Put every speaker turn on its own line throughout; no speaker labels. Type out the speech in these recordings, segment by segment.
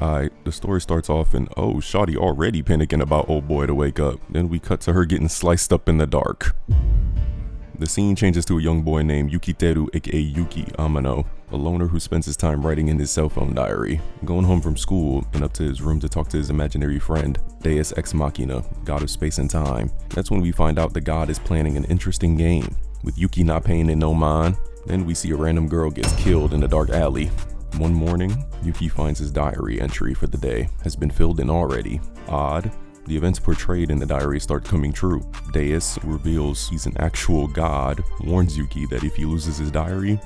Alright, the story starts off and oh, shawty already panicking about old boy to wake up. Then we cut to her getting sliced up in the dark. The scene changes to a young boy named Yukiteru, aka Yuki Amano, a loner who spends his time writing in his cell phone diary, going home from school and up to his room to talk to his imaginary friend, Deus Ex Machina, god of space and time. That's when we find out the god is planning an interesting game, with Yuki not paying it no mind. Then we see a random girl gets killed in a dark alley. One morning, Yuki finds his diary entry for the day has been filled in already. Odd. The events portrayed in the diary start coming true. Deus reveals he's an actual god, warns Yuki that if he loses his diary,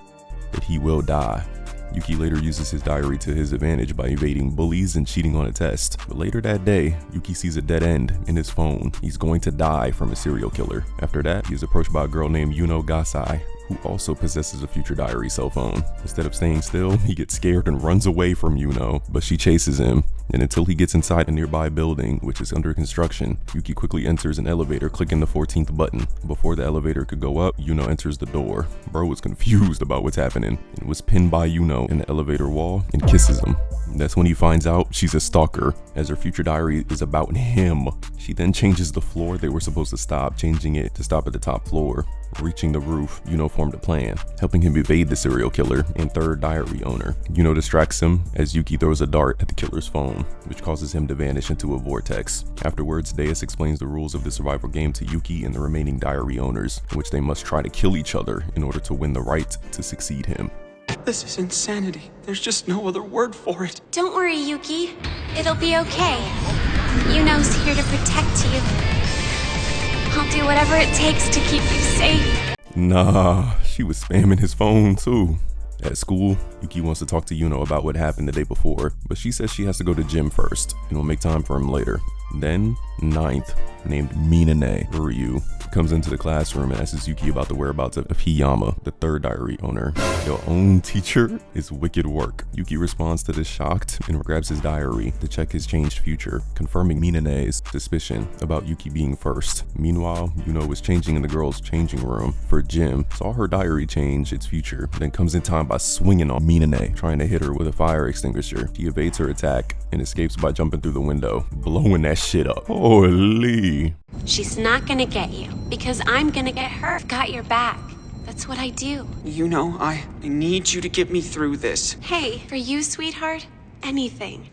that he will die. Yuki later uses his diary to his advantage by evading bullies and cheating on a test. But later that day, Yuki sees a dead end in his phone. He's going to die from a serial killer. After that, he is approached by a girl named Yuno Gasai, who also possesses a future diary cell phone. Instead of staying still, he gets scared and runs away from Yuno, but she chases him. And until he gets inside a nearby building, which is under construction, Yuki quickly enters an elevator, clicking the 14th button. Before the elevator could go up, Yuno enters the door. Bro was confused about what's happening and was pinned by Yuno in the elevator wall and kisses him. That's when he finds out she's a stalker, as her future diary is about him. She then changes the floor they were supposed to stop, changing it to stop at the top floor. Reaching the roof, Yuno formed a plan, helping him evade the serial killer and third diary owner. Yuno distracts him as Yuki throws a dart at the killer's phone, which causes him to vanish into a vortex. Afterwards, Deus explains the rules of the survival game to Yuki and the remaining diary owners, in which they must try to kill each other in order to win the right to succeed him.
This is insanity. There's just no other word for it.
Don't worry, Yuki. It'll be okay. Yuno's here to protect you. I'll do whatever it takes to keep you safe.
Nah, she was spamming his phone too. At school, Yuki wants to talk to Yuno about what happened the day before, but she says she has to go to gym first and will make time for him later. Then, ninth, named Minane Ryu, comes into the classroom and asks Yuki about the whereabouts of Hiyama, the third diary owner. Your own teacher is wicked work. Yuki responds to this shocked and grabs his diary to check his changed future, confirming Minane's suspicion about Yuki being first. Meanwhile, Yuno was changing in the girls' changing room for gym, saw her diary change its future, then comes in time by swinging on Minane, trying to hit her with a fire extinguisher. She evades her attack and escapes by jumping through the window, blowing that shit up. Holy.
She's not gonna get you, because I'm gonna get her. I've got your back. That's what I do.
You know, I need you to get me through this.
Hey, for you, sweetheart, anything.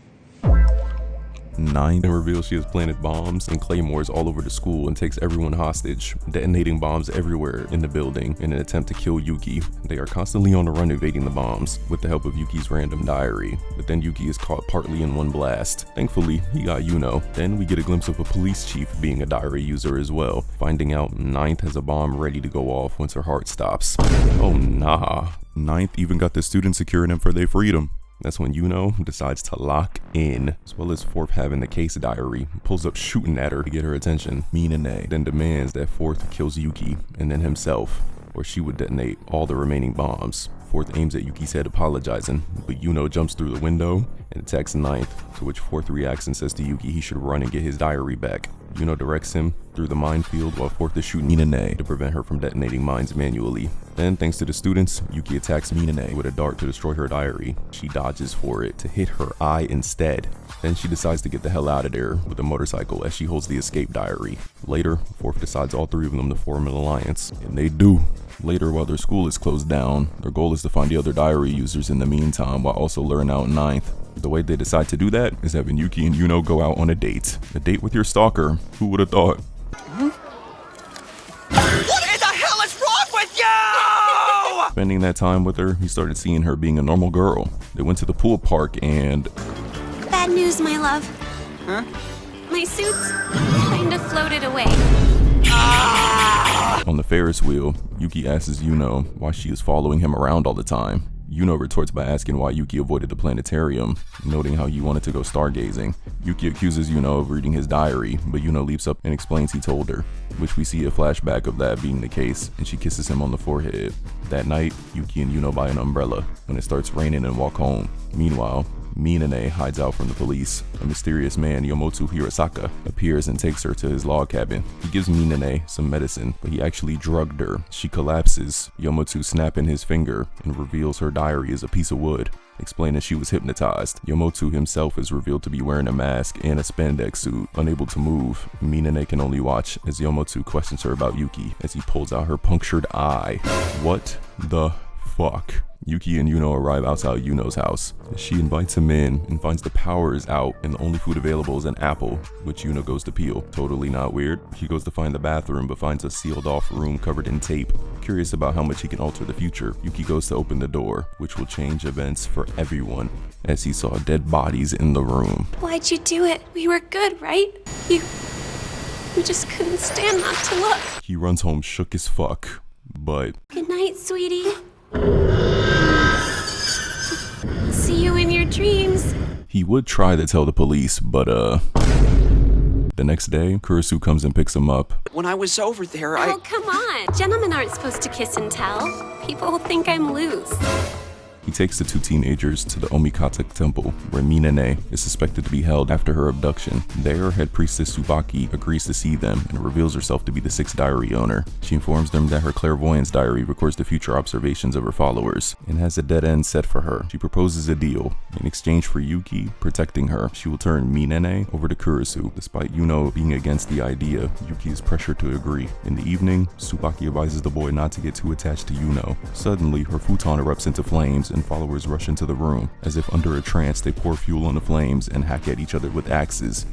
Nine reveals she has planted bombs and claymores all over the school and takes everyone hostage, detonating bombs everywhere in the building in an attempt to kill Yuki. They are constantly on the run evading the bombs with the help of Yuki's random diary, but then Yuki is caught partly in one blast. Thankfully, he got Yuno. Then we get a glimpse of a police chief being a diary user as well, finding out Ninth has a bomb ready to go off once her heart stops. Oh nah. Ninth even got the students securing him for their freedom. That's when Yuno decides to lock in, as well as Fourth having the case diary, pulls up shooting at her to get her attention. Minane then demands that Fourth kills Yuki and then himself, or she would detonate all the remaining bombs. Fourth aims at Yuki's head apologizing, but Yuno jumps through the window and attacks Ninth, to which Fourth reacts and says to Yuki he should run and get his diary back. Yuno directs him through the minefield while Fourth is shooting Minane to prevent her from detonating mines manually. Then, thanks to the students, Yuki attacks Minane with a dart to destroy her diary. She dodges for it to hit her eye instead. Then she decides to get the hell out of there with a motorcycle as she holds the escape diary. Later, Fourth decides all three of them to form an alliance, and they do. Later, while their school is closed down, their goal is to find the other diary users in the meantime while also luring out Ninth. The way they decide to do that is having Yuki and Yuno go out on a date. A date with your stalker. Who would have thought?
What in the hell is wrong with you?
Spending that time with her, he started seeing her being a normal girl. They went to the pool park and...
Bad news, my love.
Huh?
My suit's kinda floated away.
On the Ferris wheel, Yuki asks Yuno why she is following him around all the time. Yuno retorts by asking why Yuki avoided the planetarium, noting how he wanted to go stargazing. Yuki accuses Yuno of reading his diary, but Yuno leaps up and explains he told her, which we see a flashback of that being the case, and she kisses him on the forehead. That night, Yuki and Yuno buy an umbrella when it starts raining and walk home. Meanwhile, Minane hides out from the police. A mysterious man, Yomoto Hirasaka, appears and takes her to his log cabin. He gives Minane some medicine, but he actually drugged her. She collapses, Yomoto snapping his finger and reveals her diary is a piece of wood, explaining she was hypnotized. Yomoto himself is revealed to be wearing a mask and a spandex suit. Unable to move, Minane can only watch as Yomoto questions her about Yuki as he pulls out her punctured eye. What the fuck? Yuki and Yuno arrive outside Yuno's house. She invites him in and finds the power is out and the only food available is an apple, which Yuno goes to peel. Totally not weird. He goes to find the bathroom but finds a sealed off room covered in tape. Curious about how much he can alter the future, Yuki goes to open the door, which will change events for everyone, as he saw dead bodies in the room.
Why'd you do it? We were good, right? You just couldn't stand not to look.
He runs home shook as fuck, but...
Good night, sweetie. See you in your dreams.
He would try to tell the police, but the next day, Kurisu comes and picks him up.
When I was over there,
Oh, come on. Gentlemen aren't supposed to kiss and tell. People will think I'm loose.
He takes the two teenagers to the Omikata temple, where Minane is suspected to be held after her abduction. There, head priestess Tsubaki agrees to see them and reveals herself to be the sixth diary owner. She informs them that her clairvoyance diary records the future observations of her followers and has a dead end set for her. She proposes a deal. In exchange for Yuki protecting her, she will turn Minane over to Kurisu. Despite Yuno being against the idea, Yuki is pressured to agree. In the evening, Tsubaki advises the boy not to get too attached to Yuno. Suddenly, her futon erupts into flames and followers rush into the room. As if under a trance, they pour fuel on the flames and hack at each other with axes.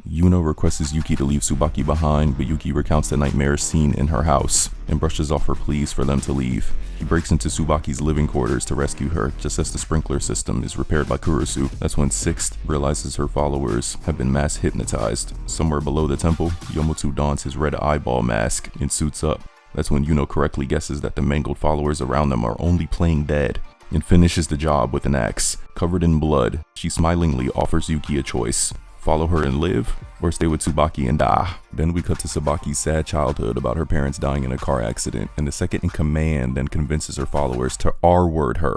Yuno requests Yuki to leave Tsubaki behind, but Yuki recounts the nightmare scene in her house and brushes off her pleas for them to leave. He breaks into Tsubaki's living quarters to rescue her, just as the sprinkler system is repaired by Kurisu. That's when Sixth realizes her followers have been mass hypnotized. Somewhere below the temple, Yomoto dons his red eyeball mask and suits up. That's when Yuno correctly guesses that the mangled followers around them are only playing dead, and finishes the job with an axe. Covered in blood, she smilingly offers Yuki a choice. Follow her and live, or stay with Tsubaki and die. Then we cut to Tsubaki's sad childhood about her parents dying in a car accident, and the second in command then convinces her followers to R-word her,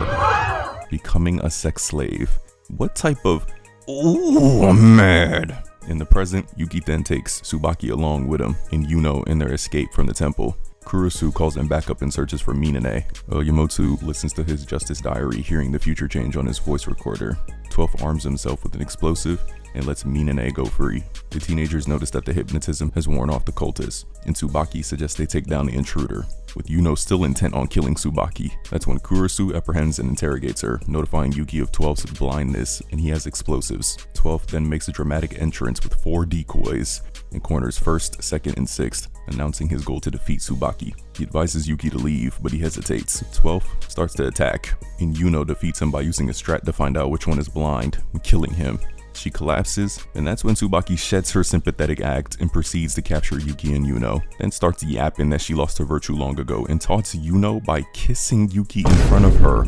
becoming a sex slave. What type of, ooh, I'm mad. In the present, Yuki then takes Tsubaki along with him, and Yuno in their escape from the temple. Kurisu calls him back up and searches for Minane. Yomoto listens to his justice diary, hearing the future change on his voice recorder. 12 arms himself with an explosive and lets Minane go free. The teenagers notice that the hypnotism has worn off the cultists, and Tsubaki suggests they take down the intruder, with Yuno still intent on killing Tsubaki. That's when Kurisu apprehends and interrogates her, notifying Yuki of 12's blindness, and he has explosives. 12 then makes a dramatic entrance with 4 decoys, and corners 1st, 2nd, and 6th, announcing his goal to defeat Tsubaki. He advises Yuki to leave, but he hesitates. 12th starts to attack, and Yuno defeats him by using a strat to find out which one is blind, killing him. She collapses, and that's when Tsubaki sheds her sympathetic act and proceeds to capture Yuki and Yuno, then starts yapping that she lost her virtue long ago and taunts Yuno by kissing Yuki in front of her.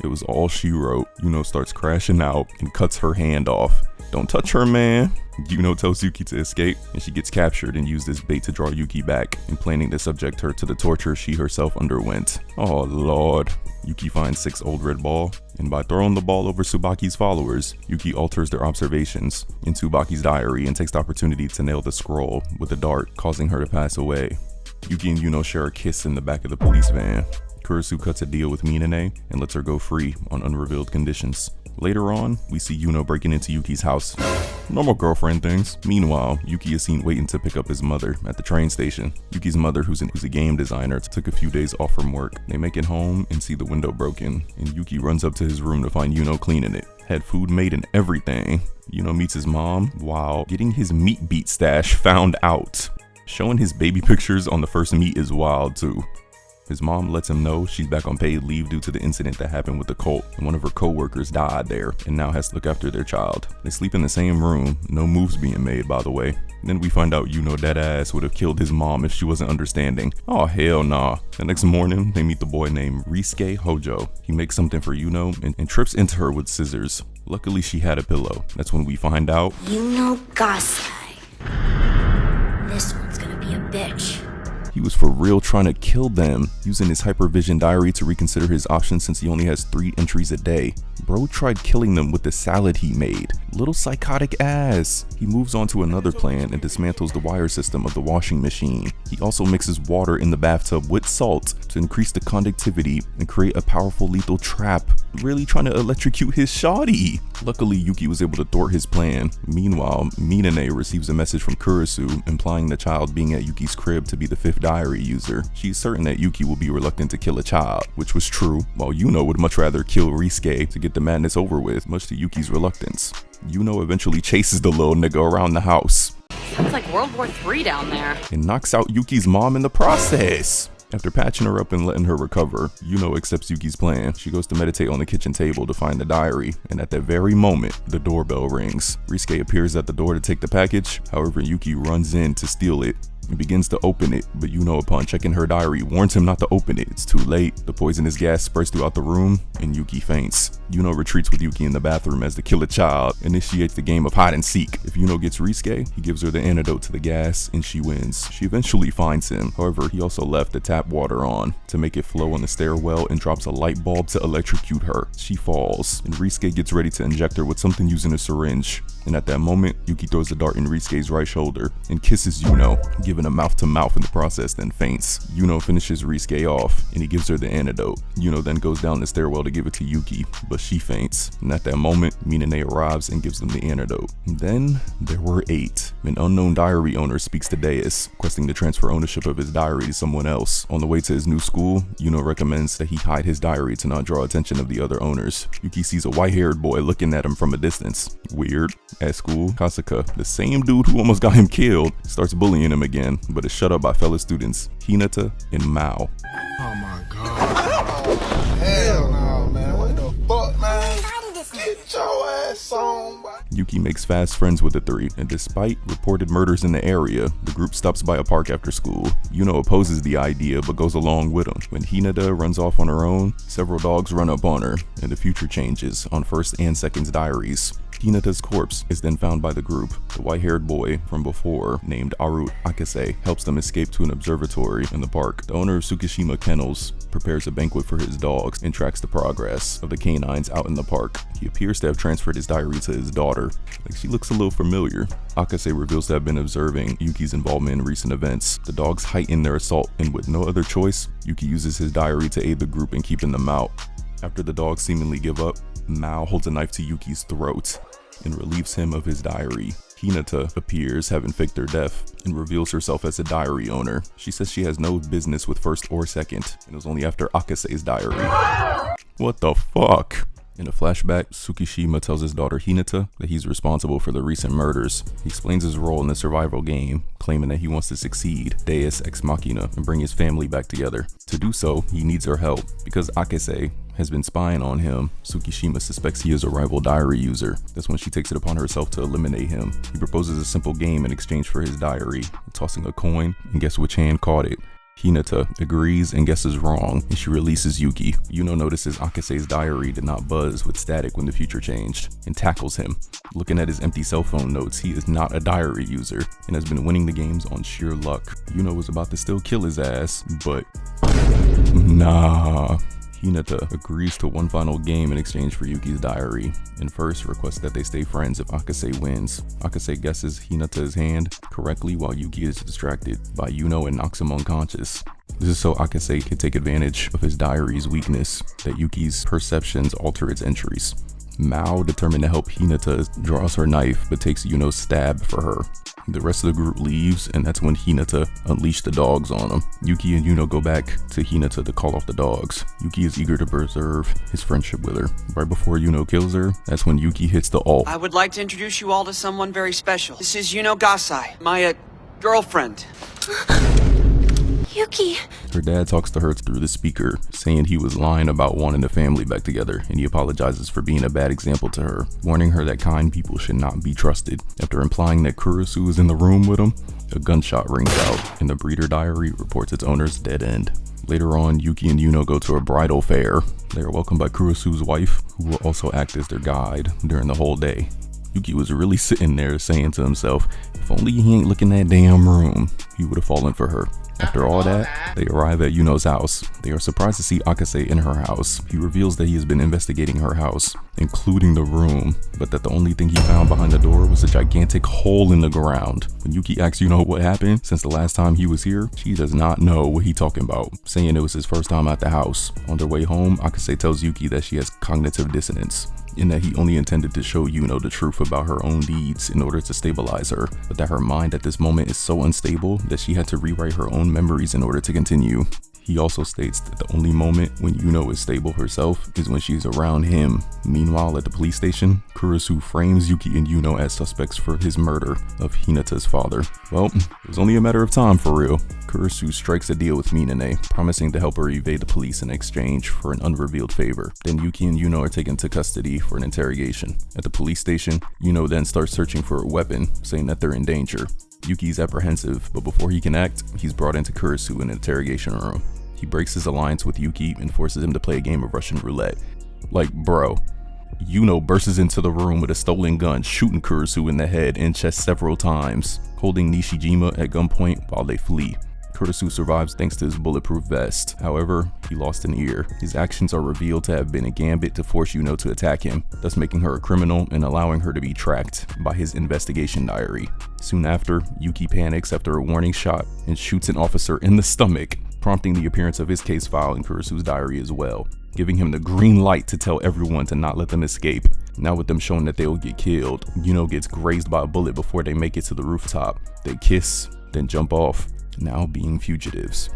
It was all she wrote. Yuno starts crashing out and cuts her hand off. Don't touch her, man. Yuno tells Yuki to escape, and she gets captured and used as bait to draw Yuki back, and planning to subject her to the torture she herself underwent. Oh lord. Yuki finds 6 old red ball, and by throwing the ball over Tsubaki's followers, Yuki alters their observations in Tsubaki's diary and takes the opportunity to nail the scroll with a dart, causing her to pass away. Yuki and Yuno share a kiss in the back of the police van. Kurisu cuts a deal with Minane and lets her go free on unrevealed conditions. Later on, we see Yuno breaking into Yuki's house. Normal girlfriend things. Meanwhile, Yuki is seen waiting to pick up his mother at the train station. Yuki's mother, who's a game designer, took a few days off from work. They make it home and see the window broken, and Yuki runs up to his room to find Yuno cleaning it. Had food made and everything. Yuno meets his mom while getting his meat beat stash found out. Showing his baby pictures on the first meet is wild too. His mom lets him know she's back on paid leave due to the incident that happened with the cult, and one of her co-workers died there and now has to look after their child. They sleep in the same room, no moves being made by the way. Then we find out Yuno dead ass would have killed his mom if she wasn't understanding. Oh hell nah. The next morning, they meet the boy named Risuke Hojo. He makes something for Yuno and trips into her with scissors. Luckily she had a pillow. That's when we find out
Yuno Gasai. This one's gonna be a bitch.
He was for real trying to kill them, using his hypervision diary to reconsider his options since he only has 3 entries a day. Bro tried killing them with the salad he made. Little psychotic ass. He moves on to another plan and dismantles the wire system of the washing machine. He also mixes water in the bathtub with salt to increase the conductivity and create a powerful lethal trap, really trying to electrocute his shawty. Luckily, Yuki was able to thwart his plan. Meanwhile, Minane receives a message from Kurisu implying the child being at Yuki's crib to be the 5th diary user. She's certain that Yuki will be reluctant to kill a child, which was true, while Yuno would much rather kill Risuke to get the madness over with, much to Yuki's reluctance. Yuno eventually chases the little nigga around the house.
Sounds like World War III down there.
And knocks out Yuki's mom in the process. After patching her up and letting her recover, Yuno accepts Yuki's plan. She goes to meditate on the kitchen table to find the diary, and at that very moment, the doorbell rings. Risuke appears at the door to take the package, however Yuki runs in to steal it. He begins to open it, but Yuno, upon checking her diary, warns him not to open it. It's too late. The poisonous gas spreads throughout the room, and Yuki faints. Yuno retreats with Yuki in the bathroom as the killer child initiates the game of hide and seek. If Yuno gets Risuke, he gives her the antidote to the gas, and she wins. She eventually finds him. However, he also left the tap water on to make it flow on the stairwell and drops a light bulb to electrocute her. She falls, and Risuke gets ready to inject her with something using a syringe. And at that moment, Yuki throws a dart in Risuke's right shoulder and kisses Yuno, giving a mouth-to-mouth in the process, then faints. Yuno finishes Risuke off, and he gives her the antidote. Yuno then goes down the stairwell to give it to Yuki, but she faints. And at that moment, Minane arrives and gives them the antidote. And then there were 8. An unknown diary owner speaks to Deus, requesting to transfer ownership of his diary to someone else. On the way to his new school, Yuno recommends that he hide his diary to not draw attention of the other owners. Yuki sees a white-haired boy looking at him from a distance. Weird. At school, Kasuka, the same dude who almost got him killed, starts bullying him again, but is shut up by fellow students Hinata and Mao.
Oh my god. Hell no, man. What the fuck, man? Get your ass on, boy.
Yuki makes fast friends with the 3, and despite reported murders in the area, the group stops by a park after school. Yuno opposes the idea but goes along with him. When Hinata runs off on her own, several dogs run up on her, and the future changes on 1st and 2nd's diaries. Hinata's corpse is then found by the group. The white-haired boy from before, named Aru Akase, helps them escape to an observatory in the park. The owner of Tsukishima Kennels prepares a banquet for his dogs and tracks the progress of the canines out in the park. He appears to have transferred his diary to his daughter. Like, she looks a little familiar. Akase reveals to have been observing Yuki's involvement in recent events. The dogs heighten their assault, and with no other choice, Yuki uses his diary to aid the group in keeping them out. After the dogs seemingly give up, Mao holds a knife to Yuki's throat and relieves him of his diary. Hinata appears, having faked her death, and reveals herself as a diary owner. She says she has no business with 1st or 2nd, and it was only after Akase's diary. What the fuck? In a flashback, Tsukishima tells his daughter Hinata that he's responsible for the recent murders. He explains his role in the survival game, claiming that he wants to succeed, Deus Ex Machina, and bring his family back together. To do so, he needs her help. Because Akase has been spying on him, Tsukishima suspects he is a rival diary user. That's when she takes it upon herself to eliminate him. He proposes a simple game in exchange for his diary, tossing a coin, and guess which hand caught it. Hinata agrees and guesses wrong, and she releases Yuki. Yuno notices Akase's diary did not buzz with static when the future changed, and tackles him. Looking at his empty cell phone notes, he is not a diary user, and has been winning the games on sheer luck. Yuno was about to still kill his ass, but nah. Hinata agrees to one final game in exchange for Yuki's diary, and first requests that they stay friends if Akase wins. Akase guesses Hinata's hand correctly while Yuki is distracted by Yuno and knocks him unconscious. This is so Akase can take advantage of his diary's weakness, that Yuki's perceptions alter its entries. Mao, determined to help Hinata, draws her knife but takes Yuno's stab for her. The rest of the group leaves, and that's when Hinata unleashed the dogs on him. Yuki and Yuno go back to Hinata to call off the dogs. Yuki is eager to preserve his friendship with her. Right before Yuno kills her, that's when Yuki hits the ult.
I would like to introduce you all to someone very special. This is Yuno Gasai, my girlfriend.
Yuki!
Her dad talks to her through the speaker, saying he was lying about wanting the family back together, and he apologizes for being a bad example to her, warning her that kind people should not be trusted. After implying that Kurisu is in the room with him, a gunshot rings out, and the breeder diary reports its owner's dead end. Later on, Yuki and Yuno go to a bridal fair. They are welcomed by Kurisu's wife, who will also act as their guide during the whole day. Yuki was really sitting there saying to himself, if only he ain't looking that damn room, he would have fallen for her. After all that, they arrive at Yuno's house. They are surprised to see Akase in her house. He reveals that he has been investigating her house, including the room, but that the only thing he found behind the door was a gigantic hole in the ground. When Yuki asks Yuno what happened since the last time he was here, she does not know what he's talking about, saying it was his first time at the house. On their way home, Akase tells Yuki that she has cognitive dissonance, in that he only intended to show Yuno the truth about her own deeds in order to stabilize her, but that her mind at this moment is so unstable that she had to rewrite her own memories in order to continue. He also states that the only moment when Yuno is stable herself is when she's around him. Meanwhile, at the police station, Kurisu frames Yuki and Yuno as suspects for his murder of Hinata's father. Well, it was only a matter of time for real. Kurisu strikes a deal with Minane, promising to help her evade the police in exchange for an unrevealed favor. Then Yuki and Yuno are taken to custody for an interrogation. At the police station, Yuno then starts searching for a weapon, saying that they're in danger. Yuki's apprehensive, but before he can act, he's brought into Kurisu in an interrogation room. He breaks his alliance with Yuki and forces him to play a game of Russian roulette. Like, bro. Yuno bursts into the room with a stolen gun, shooting Kurisu in the head and chest several times, holding Nishijima at gunpoint while they flee. Kurisu survives thanks to his bulletproof vest. However, he lost an ear. His actions are revealed to have been a gambit to force Yuno to attack him, thus making her a criminal and allowing her to be tracked by his investigation diary. Soon after, Yuki panics after a warning shot and shoots an officer in the stomach, prompting the appearance of his case file in Kurisu's diary as well, giving him the green light to tell everyone to not let them escape. Now with them showing that they will get killed, Yuno gets grazed by a bullet before they make it to the rooftop. They kiss, then jump off, now being fugitives.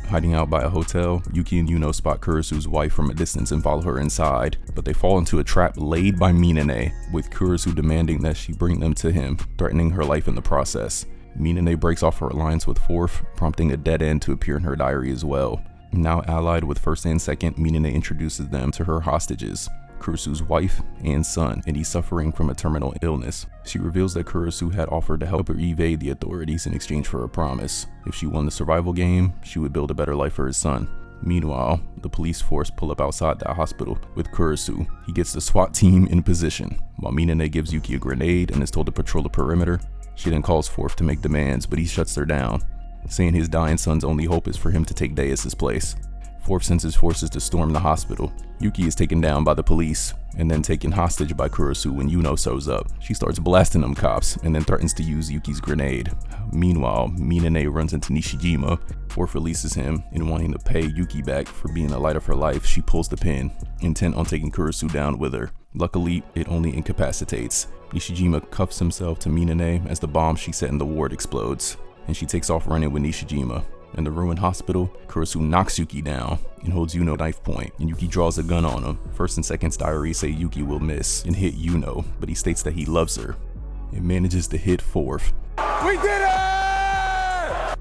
Hiding out by a hotel, Yuki and Yuno spot Kurisu's wife from a distance and follow her inside, but they fall into a trap laid by Minane, with Kurisu demanding that she bring them to him, threatening her life in the process. Minane breaks off her alliance with Fourth, prompting a dead end to appear in her diary as well. Now allied with First and Second, Minane introduces them to her hostages, Kurisu's wife and son, and he's suffering from a terminal illness. She reveals that Kurisu had offered to help her evade the authorities in exchange for a promise. If she won the survival game, she would build a better life for his son. Meanwhile, the police force pull up outside the hospital with Kurisu. He gets the SWAT team in position, while Minane gives Yuki a grenade and is told to patrol the perimeter. She then calls Fourth to make demands, but he shuts her down, saying his dying son's only hope is for him to take Deus' place. Fourth sends his forces to storm the hospital. Yuki is taken down by the police and then taken hostage by Kurisu when Yuno shows up. She starts blasting them cops and then threatens to use Yuki's grenade. Meanwhile, Minane runs into Nishijima. Fourth releases him, and wanting to pay Yuki back for being the light of her life, she pulls the pin, intent on taking Kurisu down with her. Luckily, it only incapacitates. Nishijima cuffs himself to Minane as the bomb she set in the ward explodes, and she takes off running with Nishijima. In the ruined hospital, Kurisu knocks Yuki down and holds Yuno knife point, and Yuki draws a gun on him. First and Second's diary say Yuki will miss and hit Yuno, but he states that he loves her and manages to hit Fourth.
We did it!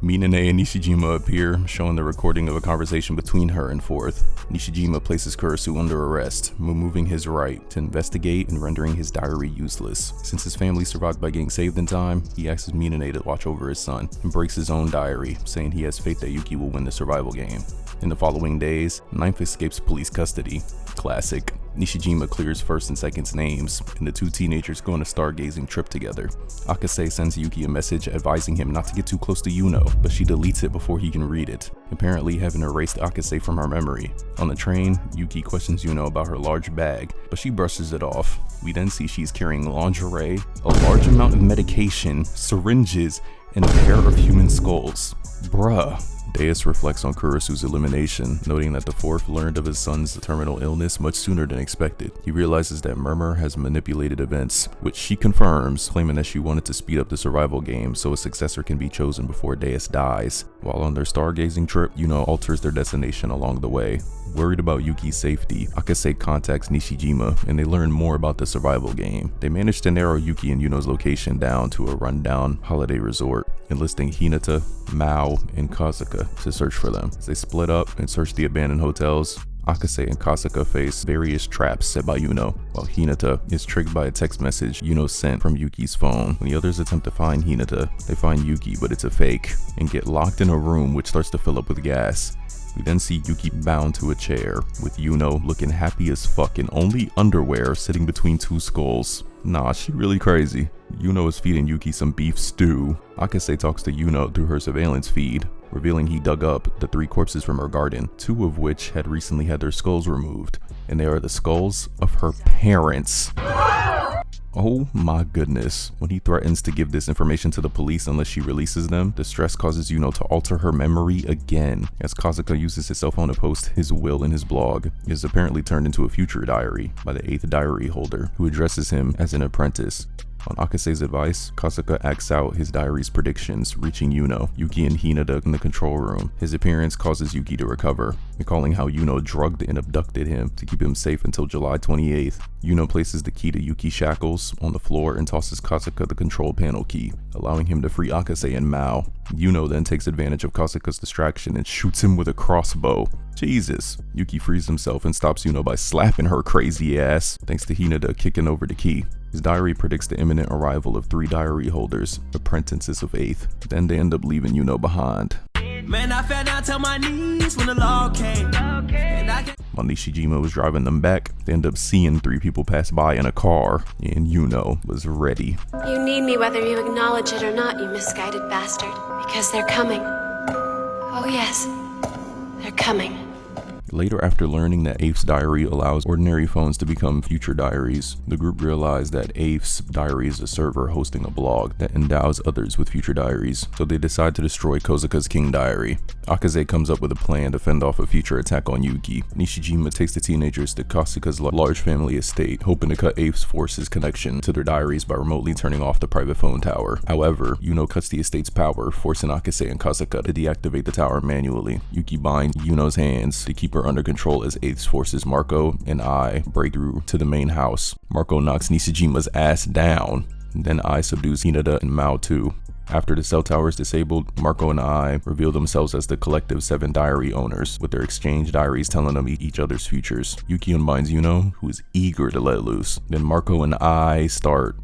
Minane and Nishijima appear, showing the recording of a conversation between her and Fourth. Nishijima places Kurisu under arrest, removing his right to investigate and rendering his diary useless. Since his family survived by getting saved in time, he asks Minane to watch over his son and breaks his own diary, saying he has faith that Yuki will win the survival game. In the following days, Ninth escapes police custody. Classic. Nishijima clears First and Second's names, and the two teenagers go on a stargazing trip together. Akase sends Yuki a message advising him not to get too close to Yuno, but she deletes it before he can read it, apparently having erased Akase from her memory. On the train, Yuki questions Yuno about her large bag, but she brushes it off. We then see she's carrying lingerie, a large amount of medication, syringes, and a pair of human skulls. Bruh. Deus reflects on Kurisu's elimination, noting that the Fourth learned of his son's terminal illness much sooner than expected. He realizes that Murmur has manipulated events, which she confirms, claiming that she wanted to speed up the survival game so a successor can be chosen before Deus dies. While on their stargazing trip, Yuno alters their destination along the way. Worried about Yuki's safety, Akase contacts Nishijima and they learn more about the survival game. They manage to narrow Yuki and Yuno's location down to a rundown holiday resort, enlisting Hinata, Mao, and Kasuka to search for them. As they split up and search the abandoned hotels, Akase and Kasuka face various traps set by Yuno, while Hinata is tricked by a text message Yuno sent from Yuki's phone. When the others attempt to find Hinata, they find Yuki, but it's a fake, and get locked in a room which starts to fill up with gas. We then see Yuki bound to a chair, with Yuno looking happy as fuck in only underwear sitting between two skulls. Nah, she really crazy. Yuno is feeding Yuki some beef stew. Akase talks to Yuno through her surveillance feed, revealing he dug up the 3 corpses from her garden, 2 of which had recently had their skulls removed, and they are the skulls of her parents. Oh my goodness. When he threatens to give this information to the police unless she releases them, the stress causes Yuno to alter her memory again. As Kazuka uses his cell phone to post his will in his blog, it is apparently turned into a future diary by the 8th diary holder, who addresses him as an apprentice. On Akase's advice, Kazuka acts out his diary's predictions, reaching Yuno, Yuki, and Hinata in the control room. His appearance causes Yuki to recover, recalling how Yuno drugged and abducted him to keep him safe until July 28th. Yuno places the key to Yuki's shackles on the floor and tosses Kazuka the control panel key, allowing him to free Akase and Mao. Yuno then takes advantage of Kazuka's distraction and shoots him with a crossbow. Jesus. Yuki frees himself and stops Yuno by slapping her crazy ass, thanks to Hinata kicking over the key. His diary predicts the imminent arrival of 3 diary holders, apprentices of 8th. Then they end up leaving Yuno behind.
Man, I fell down to my knees when the law came.
While Nishijima was driving them back, they end up seeing 3 people pass by in a car, and Yuno was ready.
You need me whether you acknowledge it or not, you misguided bastard. Because they're coming. Oh yes, they're coming.
Later, after learning that 8th's diary allows ordinary phones to become future diaries, the group realized that 8th's diary is a server hosting a blog that endows others with future diaries, so they decide to destroy Kozuka's King Diary. Akaze comes up with a plan to fend off a future attack on Yuki. Nishijima takes the teenagers to Kozuka's large family estate, hoping to cut 8th's force's connection to their diaries by remotely turning off the private phone tower. However, Yuno cuts the estate's power, forcing Akase and Kazuka to deactivate the tower manually. Yuki binds Yuno's hands to keep her under control as 8th's forces Marco and I break through to the main house. Marco knocks Nishijima's ass down. Then I subdues Hinata and Mao too. After the cell tower is disabled, Marco and I reveal themselves as the collective 7 diary owners, with their exchange diaries telling them each other's futures. Yuki unbinds Yuno, who is eager to let loose. Then Marco and I start,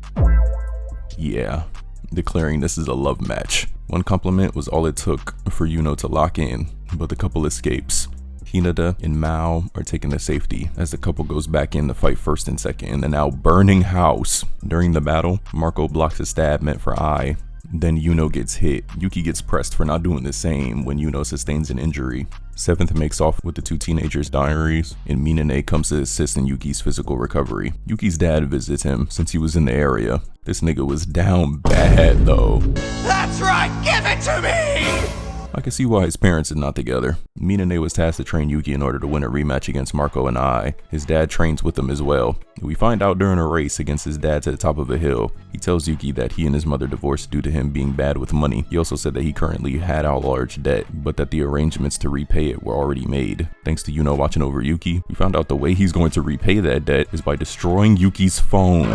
declaring this is a love match. One compliment was all it took for Yuno to lock in, but the couple escapes. Hinata and Mao are taken to safety as the couple goes back in to fight first and second in the now burning house. During the battle, Marco blocks a stab meant for Ai. Then Yuno gets hit. Yuki gets pressed for not doing the same when Yuno sustains an injury. 7th makes off with the 2 teenagers' diaries, and Minane comes to assist in Yuki's physical recovery. Yuki's dad visits him since he was in the area. This nigga was down bad though.
That's right, give it to me!
I can see why his parents are not together. Minane was tasked to train Yuki in order to win a rematch against Marco and I. His dad trains with him as well. We find out during a race against his dad to the top of a hill. He tells Yuki that he and his mother divorced due to him being bad with money. He also said that he currently had a large debt, but that the arrangements to repay it were already made. Thanks to Yuno watching over Yuki, we found out the way he's going to repay that debt is by destroying Yuki's phone.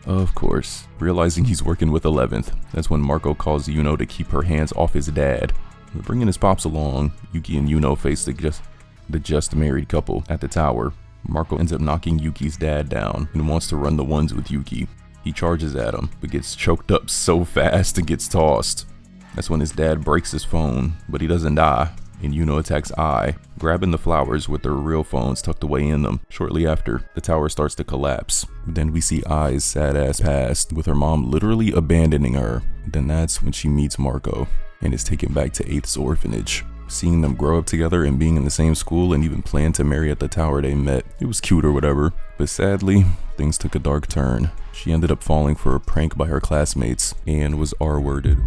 Of course, realizing he's working with 11th, that's when Marco calls Yuno to keep her hands off his dad. Bringing his pops along, Yuki and Yuno face the just married couple at the tower. Marco ends up knocking Yuki's dad down and wants to run the ones with Yuki. He charges at him, but gets choked up so fast and gets tossed. That's when his dad breaks his phone, but he doesn't die, and Yuno attacks Ai, grabbing the flowers with their real phones tucked away in them. Shortly after, the tower starts to collapse. Then we see Ai's sad ass past, with her mom literally abandoning her. Then that's when she meets Marco and is taken back to 8th's orphanage. Seeing them grow up together and being in the same school and even plan to marry at the tower they met, it was cute or whatever. But sadly, things took a dark turn. She ended up falling for a prank by her classmates and was R-worded.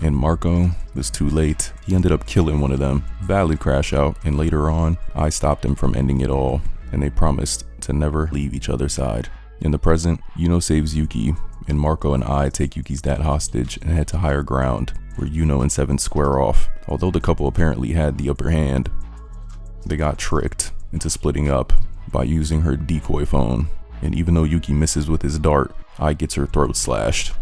And Marco was too late. He ended up killing one of them. Valid crash out, and later on, I stopped him from ending it all, and they promised to never leave each other's side. In the present, Yuno saves Yuki, and Marco and I take Yuki's dad hostage and head to higher ground, where Yuno and 7 square off. Although the couple apparently had the upper hand, they got tricked into splitting up by using her decoy phone. And even though Yuki misses with his dart, Ai gets her throat slashed.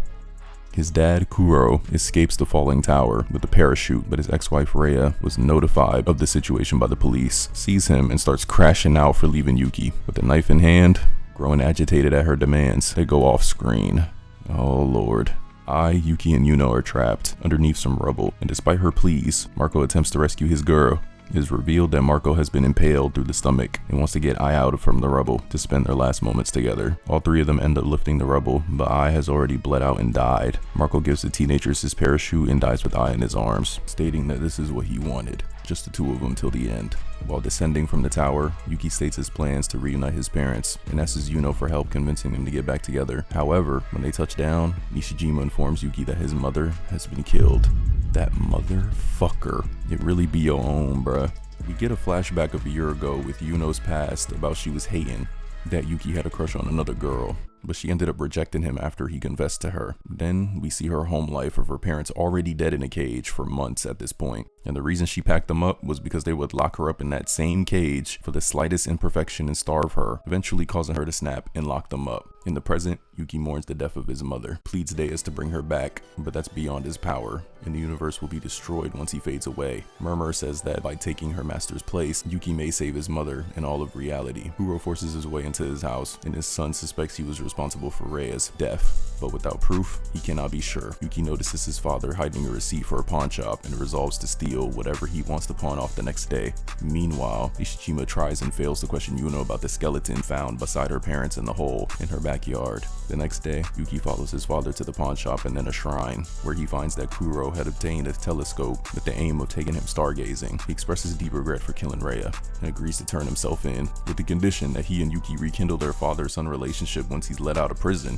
His dad, Kuro, escapes the falling tower with a parachute, but his ex-wife Rhea was notified of the situation by the police, sees him, and starts crashing out for leaving Yuki. With a knife in hand, growing agitated at her demands, they go off screen. Oh lord. Ai, Yuki, and Yuno are trapped underneath some rubble, and despite her pleas, Marco attempts to rescue his girl. It is revealed that Marco has been impaled through the stomach and wants to get Ai out from the rubble to spend their last moments together. All three of them end up lifting the rubble, but Ai has already bled out and died. Marco gives the teenagers his parachute and dies with Ai in his arms, stating that this is what he wanted, just the two of them till the end. While descending from the tower, Yuki states his plans to reunite his parents and asks Yuno for help convincing them to get back together. However, when they touch down, Nishijima informs Yuki that his mother has been killed. That motherfucker. It really be your own, bruh. We get a flashback of a year ago with Yuno's past about she was hating that Yuki had a crush on another girl, but she ended up rejecting him after he confessed to her. Then we see her home life of her parents already dead in a cage for months at this point. And the reason she packed them up was because they would lock her up in that same cage for the slightest imperfection and starve her, eventually causing her to snap and lock them up. In the present, Yuki mourns the death of his mother, pleads Deus to bring her back, but that's beyond his power, and the universe will be destroyed once he fades away. Murmur says that by taking her master's place, Yuki may save his mother and all of reality. Kuro forces his way into his house, and his son suspects he was responsible for Reia's death, but without proof, he cannot be sure. Yuki notices his father hiding a receipt for a pawn shop and resolves to steal whatever he wants to pawn off the next day. Meanwhile, Nishijima tries and fails to question Yuno about the skeleton found beside her parents in the hole in her backyard. The next day, Yuki follows his father to the pawn shop and then a shrine, where he finds that Kuro had obtained a telescope with the aim of taking him stargazing. He expresses deep regret for killing Reia and agrees to turn himself in, with the condition that he and Yuki rekindle their father-son relationship once he's let out of prison.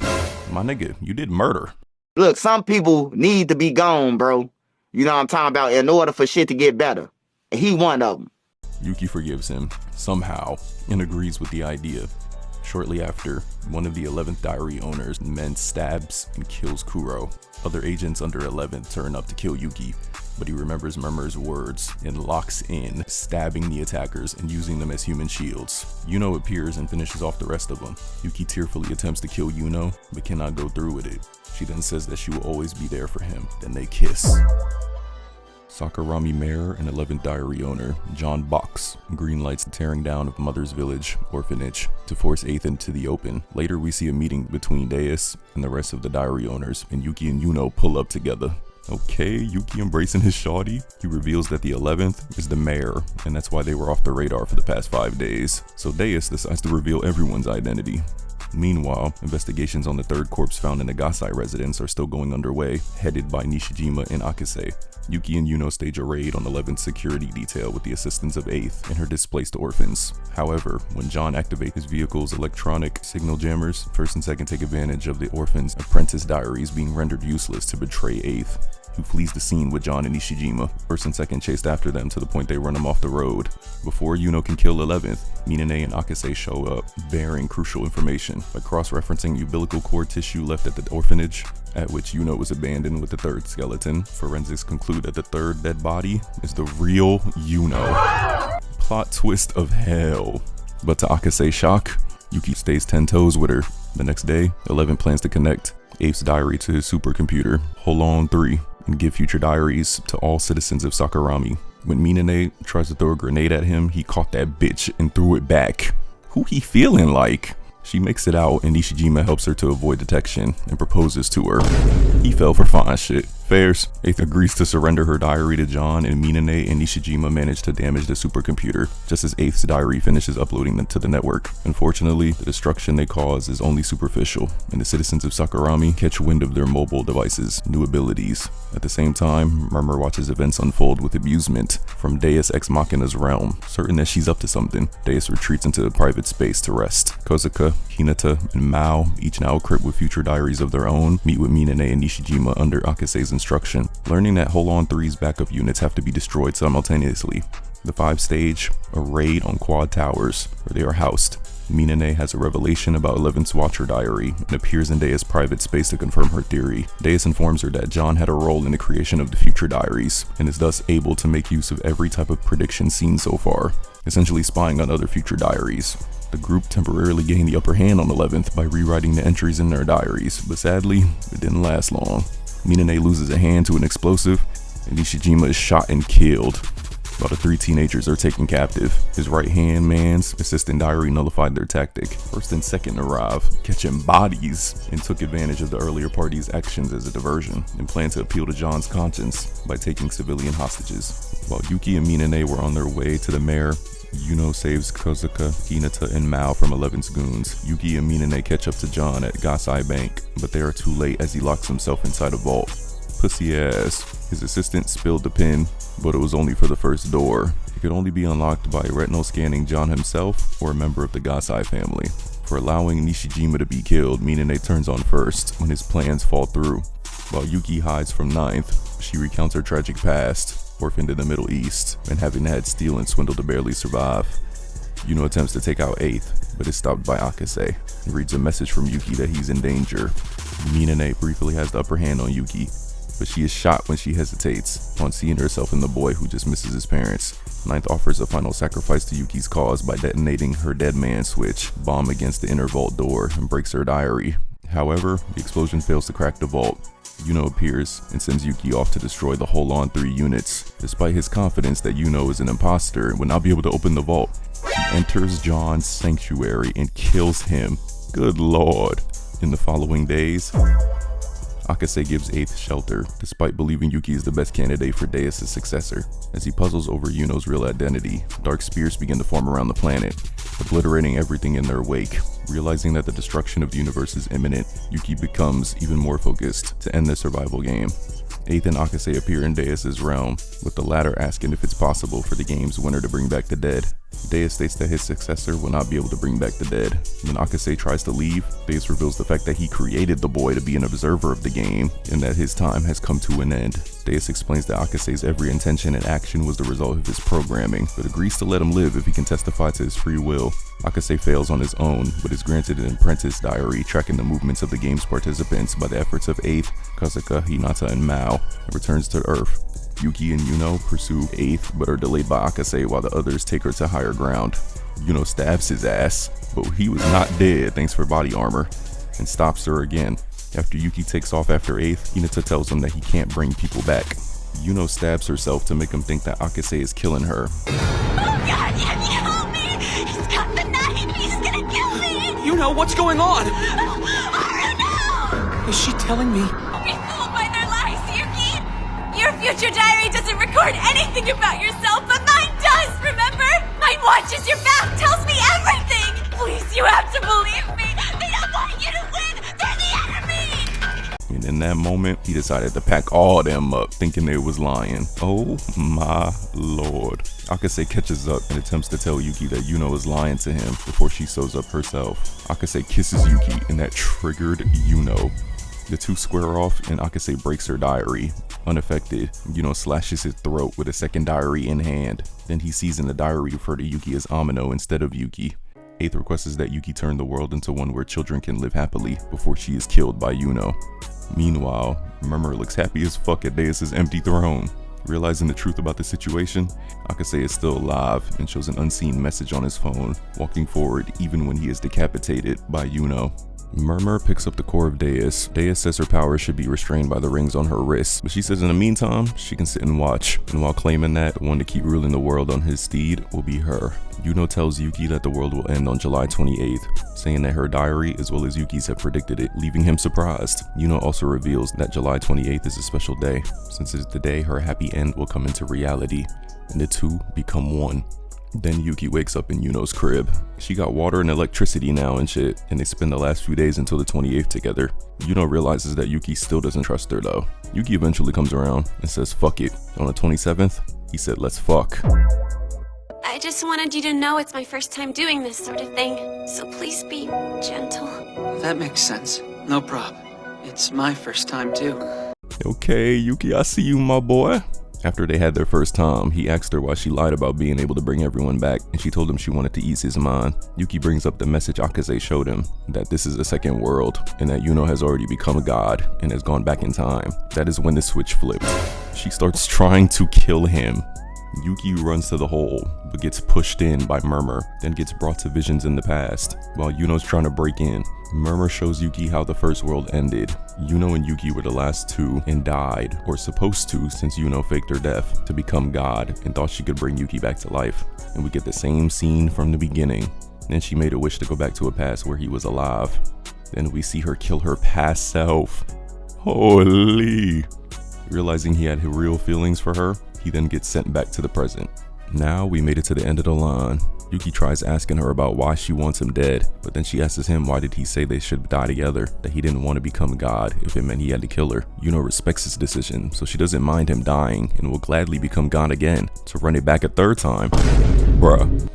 My nigga, you did murder.
Look, some people need to be gone, bro. You know what I'm talking about, in order for shit to get better. And he one of them.
Yuki forgives him, somehow, and agrees with the idea. Shortly after, one of the 11th diary owner's men stabs and kills Kuro. Other agents under 11th turn up to kill Yuki, but he remembers Murmur's words and locks in, stabbing the attackers and using them as human shields. Yuno appears and finishes off the rest of them. Yuki tearfully attempts to kill Yuno, but cannot go through with it. She then says that she will always be there for him. Then they kiss. Sakurami Mayor and 11th diary owner John Box greenlights the tearing down of Mother's Village orphanage to force 8th into the open. Later we see a meeting between Deus and the rest of the diary owners, and Yuki and Yuno pull up together. Okay, Yuki embracing his shawty. He reveals that the 11th is the mayor, and that's why they were off the radar for the past 5 days. So Deus decides to reveal everyone's identity. Meanwhile, investigations on the third corpse found in the Gasai residence are still going underway, headed by Nishijima and Akase. Yuki and Yuno stage a raid on 11th security detail with the assistance of 8th and her displaced orphans. However, when John activates his vehicle's electronic signal jammers, 1st and 2nd take advantage of the orphans' apprentice diaries being rendered useless to betray 8th, who flees the scene with John and Nishijima. 1st and 2nd chased after them to the point they run him off the road. Before Yuno can kill 11th, Minane and Akase show up, bearing crucial information by cross-referencing umbilical cord tissue left at the orphanage, at which Yuno was abandoned with the 3rd skeleton. Forensics conclude that the 3rd dead body is the real Yuno. Plot twist of hell. But to Akase's shock, Yuki stays 10 toes with her. The next day, 11 plans to connect 8th's diary to his supercomputer, Holon 3, and give future diaries to all citizens of Sakurami. When Minane tries to throw a grenade at him, he caught that bitch and threw it back. Who he feeling like? She makes it out and Nishijima helps her to avoid detection and proposes to her. He fell for fine shit. Fairs. 8th agrees to surrender her diary to John, and Minane and Nishijima manage to damage the supercomputer just as 8th's diary finishes uploading them to the network. Unfortunately, the destruction they cause is only superficial, and the citizens of Sakurami catch wind of their mobile devices' new abilities. At the same time, Murmur watches events unfold with amusement from Deus Ex Machina's realm. Certain that she's up to something, Deus retreats into a private space to rest. Kozuka, Hinata, and Mao, each now equipped with future diaries of their own, meet with Minane and Nishijima under Akase's instruction, learning that Holon 3's backup units have to be destroyed simultaneously. The 5 stage a raid on Quad Towers, where they are housed. Minane has a revelation about 11th's Watcher diary and appears in Deus' private space to confirm her theory. Deus informs her that John had a role in the creation of the future diaries, and is thus able to make use of every type of prediction seen so far, essentially spying on other future diaries. The group temporarily gained the upper hand on 11th by rewriting the entries in their diaries, but sadly, it didn't last long. Minane loses a hand to an explosive, and Nishijima is shot and killed. while the 3 teenagers are taken captive. His right-hand man's assistant diary nullified their tactic. First and second arrive, catching bodies, and took advantage of the earlier party's actions as a diversion, and planned to appeal to John's conscience by taking civilian hostages. While Yuki and Minane were on their way to the mayor, Yuno saves Kozuka, Hinata, and Mao from Eleven's goons. Yuki and Minane catch up to John at Gasai Bank, but they are too late as he locks himself inside a vault. Pussy ass. His assistant spilled the pin, but it was only for the first door. It could only be unlocked by retinal scanning John himself or a member of the Gasai family. For allowing Nishijima to be killed, Minane turns on first when his plans fall through. While Yuki hides from Ninth, she recounts her tragic past, orphaned in the Middle East, and having had steal and swindle to barely survive. Yuno attempts to take out 8th, but is stopped by Akase, and reads a message from Yuki that he's in danger. Minane briefly has the upper hand on Yuki, but she is shot when she hesitates on seeing herself in the boy who just misses his parents. Ninth offers a final sacrifice to Yuki's cause by detonating her dead man switch bomb against the inner vault door and breaks her diary. However, the explosion fails to crack the vault. Yuno appears and sends Yuki off to destroy the hull on 3 units. Despite his confidence that Yuno is an imposter and would not be able to open the vault, he enters John's sanctuary and kills him. Good lord. In the following days, Akase gives 8th shelter, despite believing Yuki is the best candidate for Deus' successor. As he puzzles over Yuno's real identity, dark spears begin to form around the planet, obliterating everything in their wake. Realizing that the destruction of the universe is imminent, Yuki becomes even more focused to end the survival game. 8th and Akase appear in Deus' realm, with the latter asking if it's possible for the game's winner to bring back the dead. Deus states that his successor will not be able to bring back the dead. When Akase tries to leave, Deus reveals the fact that he created the boy to be an observer of the game, and that his time has come to an end. Deus explains that Akase's every intention and action was the result of his programming, but agrees to let him live if he can testify to his free will. Akase fails on his own, but is granted an apprentice diary tracking the movements of the game's participants by the efforts of 8th, Kozuka, Hinata, and Mao, and returns to Earth. Yuki and Yuno pursue 8th, but are delayed by Akase while the others take her to higher ground. Yuno stabs his ass, but he was not dead thanks for body armor, and stops her again. After Yuki takes off after 8th, Hinata tells him that he can't bring people back. Yuno stabs herself to make him think that Akase is killing her.
Oh god, can you help me? He's got the knife! He's gonna kill me!
Yuno, what's going on?
Oh no!
Is she telling me?
Be fooled by their lies, Yuki! Your future diary doesn't record anything about yourself, but mine does, remember? Mine watches your back, tells me everything! Please, you have to believe me! They don't want you to win! They're the enemy!
And in that moment, he decided to pack all them up, thinking they was lying. Oh my lord. Akase catches up and attempts to tell Yuki that Yuno is lying to him before she sews up herself. Akase kisses Yuki, and that triggered Yuno. The two square off, and Akase breaks her diary. Unaffected, Yuno slashes his throat with a second diary in hand. Then he sees in the diary refer to Yuki as Amino instead of Yuki. 8th requests that Yuki turn the world into one where children can live happily before she is killed by Yuno. Meanwhile, Murmur looks happy as fuck at Deus' empty throne. Realizing the truth about the situation, Akase is still alive and shows an unseen message on his phone, walking forward even when he is decapitated by Yuno. Murmur picks up the core of Deus. Deus says her power should be restrained by the rings on her wrists, but she says in the meantime, she can sit and watch, and while claiming that the one to keep ruling the world on his steed will be her. Yuno tells Yuki that the world will end on July 28th, saying that her diary as well as Yuki's have predicted it, leaving him surprised. Yuno also reveals that July 28th is a special day, since it's the day her happy end will come into reality, and the two become one. Then Yuki wakes up in Yuno's crib. She got water and electricity now and shit, and they spend the last few days until the 28th together. Yuno realizes that Yuki still doesn't trust her though. Yuki eventually comes around and says fuck it. On the 27th, he said let's fuck.
I just wanted you to know it's my first time doing this sort of thing, so please be gentle.
That makes sense. No prob. It's my first time too.
Okay, Yuki, I see you, my boy. After they had their first time, he asked her why she lied about being able to bring everyone back, and she told him she wanted to ease his mind. Yuki brings up the message Akase showed him, that this is a second world, and that Yuno has already become a god and has gone back in time. That is when the switch flipped. She starts trying to kill him. Yuki runs to the hole, but gets pushed in by Murmur, then gets brought to visions in the past. While Yuno's trying to break in, Murmur shows Yuki how the first world ended. Yuno and Yuki were the last two and died, or supposed to, since Yuno faked her death to become God and thought she could bring Yuki back to life. And we get the same scene from the beginning. Then she made a wish to go back to a past where he was alive. Then we see her kill her past self. Holy! Realizing he had real feelings for her, he then gets sent back to the present. Now we made it to the end of the line. Yuki tries asking her about why she wants him dead, but then she asks him why did he say they should die together, that he didn't want to become God if it meant he had to kill her. Yuno respects his decision, so she doesn't mind him dying and will gladly become God again to run it back a third time. Bruh.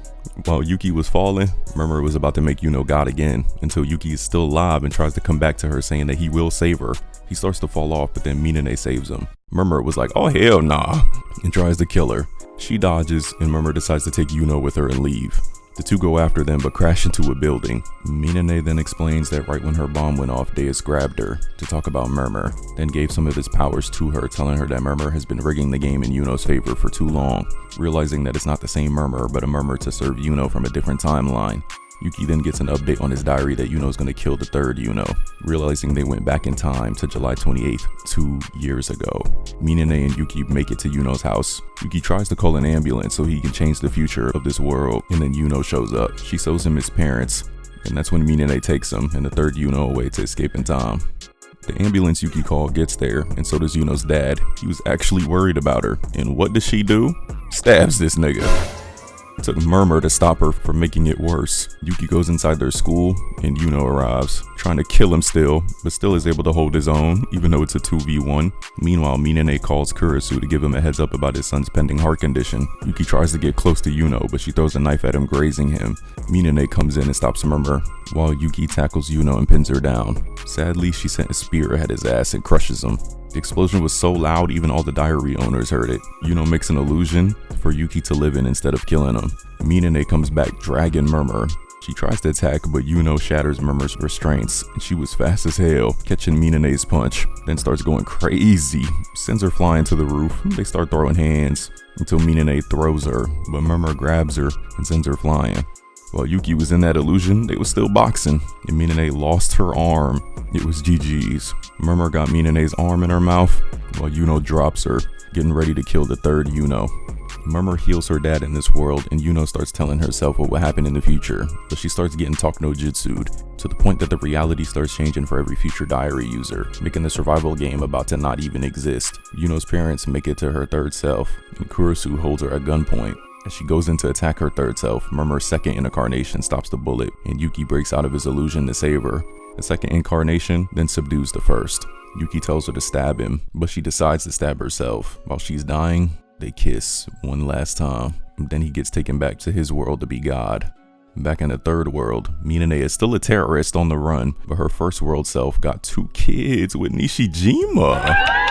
While Yuki was falling, Murmur was about to make Yuno God again, until Yuki is still alive and tries to come back to her saying that he will save her. He starts to fall off, but then Minane saves him. Murmur was like, oh hell nah, and tries to kill her. She dodges, and Murmur decides to take Yuno with her and leave. The two go after them but crash into a building. Minane then explains that right when her bomb went off, Deus grabbed her to talk about Murmur, then gave some of his powers to her, telling her that Murmur has been rigging the game in Yuno's favor for too long. Realizing that it's not the same Murmur, but a Murmur to serve Yuno from a different timeline. Yuki then gets an update on his diary that Yuno's gonna kill the third Yuno, realizing they went back in time to July 28th, 2 years ago. Minane and Yuki make it to Yuno's house. Yuki tries to call an ambulance so he can change the future of this world, and then Yuno shows up. She shows him his parents, and that's when Minane takes him and the third Yuno away to escape in time. The ambulance Yuki called gets there, and so does Yuno's dad. He was actually worried about her, and what does she do? Stabs this nigga. It took Murmur to stop her from making it worse. Yuki goes inside their school, and Yuno arrives, trying to kill him still, but still is able to hold his own, even though it's a 2v1. Meanwhile, Minane calls Kurisu to give him a heads up about his son's pending heart condition. Yuki tries to get close to Yuno, but she throws a knife at him, grazing him. Minane comes in and stops Murmur, while Yuki tackles Yuno and pins her down. Sadly, she sent a spear at his ass and crushes him. The explosion was so loud, even all the diary owners heard it. Yuno makes an illusion for Yuki to live in instead of killing him. Minane comes back, dragging Murmur. She tries to attack, but Yuno shatters Murmur's restraints, and she was fast as hell, catching Minane's punch, then starts going crazy, sends her flying to the roof. They start throwing hands, until Minane throws her, but Murmur grabs her and sends her flying. While Yuki was in that illusion, they were still boxing, and Minane lost her arm. It was GG's. Murmur got Minane's arm in her mouth, while Yuno drops her, getting ready to kill the third Yuno. Murmur heals her dad in this world, and Yuno starts telling herself what will happen in the future, but she starts getting talk no jutsu'd, to the point that the reality starts changing for every future diary user, making the survival game about to not even exist. Yuno's parents make it to her third self, and Kurisu holds her at gunpoint. As she goes in to attack her third self, Murmur's second incarnation stops the bullet, and Yuki breaks out of his illusion to save her. The second incarnation then subdues the first. Yuki tells her to stab him, but she decides to stab herself. While she's dying, they kiss one last time. Then he gets taken back to his world to be God. Back in the third world, Minane is still a terrorist on the run, but her first world self got 2 kids with Nishijima.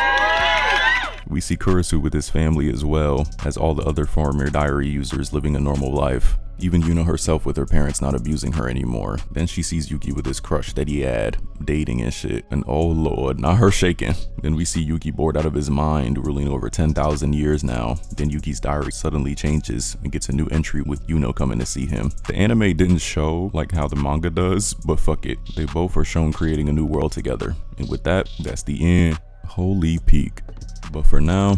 We see Kurisu with his family as well as all the other former diary users living a normal life. Even Yuno herself with her parents not abusing her anymore. Then she sees Yuki with his crush that he had, dating and shit, and oh lord, not her shaking. Then we see Yuki bored out of his mind, ruling over 10,000 years now. Then Yuki's diary suddenly changes and gets a new entry with Yuno coming to see him. The anime didn't show like how the manga does, but fuck it. They both are shown creating a new world together. And with that, that's the end. Holy peak. But for now,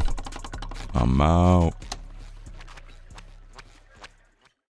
I'm out.